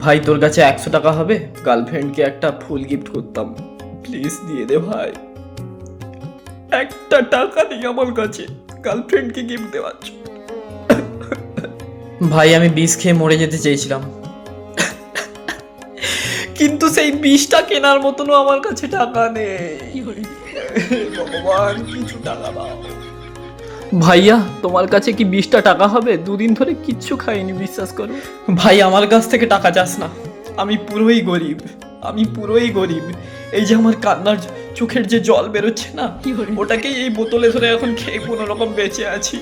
ভাই তোর কাছে 100 টাকা হবে? গার্লফ্রেন্ডকে একটা ফুল গিফট করতাম, প্লিজ দিয়ে দে ভাই। একটা টাকা নেই আমার কাছে গার্লফ্রেন্ডকে গিফট দেওয়ার জন্য। ভাই আমি বিষ খেয়ে মরে যেতে চেয়েছিলাম, কিন্তু সেই বিষটা কেনার মতনও আমার কাছে টাকা নেই। ভগবান কিছু টাকা দাও। ভাইয়া তোমার কাছে কি 20টা টাকা হবে? দুদিন ধরে কিচ্ছু খাইনি, বিশ্বাস করো। ভাই আমার কাছ থেকে টাকা চাস না, আমি পুরোই গরিব, আমি পুরোই গরিব। এই যে আমার কান্নার চোখের যে জল বেরোচ্ছে না, ওটাকেই এই বোতলে ধরে এখন খেয়ে কোনো রকম বেঁচে আছি।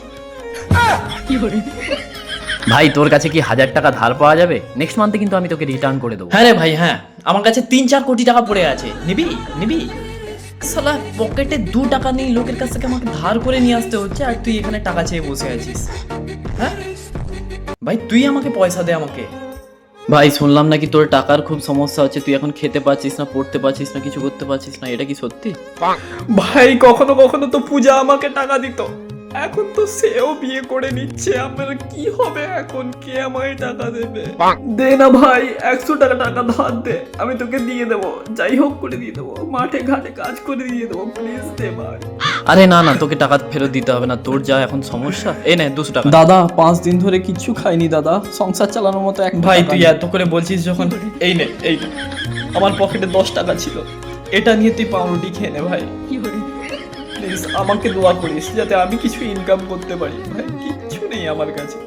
ভাই তোর কাছে কি 1000 টাকা ধার পাওয়া যাবে? নেক্সট মান্থে কিন্তু আমি তোকে রিটার্ন করে দেবো। হ্যাঁ রে ভাই, হ্যাঁ আমার কাছে 3-4 কোটি টাকা পড়ে আছে, নিবি নিবি? শালা পকেটে 2 টাকা নেই, লোকের কাছ থেকে আমাকে ধার করে নিয়ে আসতে হচ্ছে, আর তুই এখানে টাকা চেয়ে বসে আছিস। হ্যাঁ ভাই তুই আমাকে পয়সা দে আমাকে। ভাই শুনলাম নাকি তোর টাকার খুব সমস্যা হচ্ছে, তুই এখন খেতে পাচ্ছিস না, পড়তে পারছিস না, কিছু করতে পারছিস না, এটা কি সত্যি? ভাই কখনো কখনো তো পূজা আমাকে টাকা দিত, এখন তো সেও বিয়ে করে নিচ্ছে, আমার কি হবে এখন? কে আমায় টাকা দেবে? দে না ভাই, 100 টাকা ধার দে, আমি তোকে দিয়ে দেবো, যাই হোক করে দিয়ে দেবো, মাঠে ঘাটে কাজ করে দিয়ে দেবো, প্লিজ দে ভাই। আরে না না, তোকে টাকা ফেরত দিতে হবে না, তোর যা এখন সমস্যা। এই নে 200 টাকা। দাদা 5 দিন ধরে কিচ্ছু খাইনি দাদা, সংসার চালানোর মতো এক ভাই তুই এত করে বলছিস যখন, এই নে এই নে। আমার পকেটে 10 টাকা ছিল, এটা নিয়ে তুই পাউরুটি খেয়ে নে ভাই। প্লিজ আমাকে দোয়া করিস যাতে আমি কিছু ইনকাম করতে পারি, ভাই কিচ্ছু নেই আমার কাছে।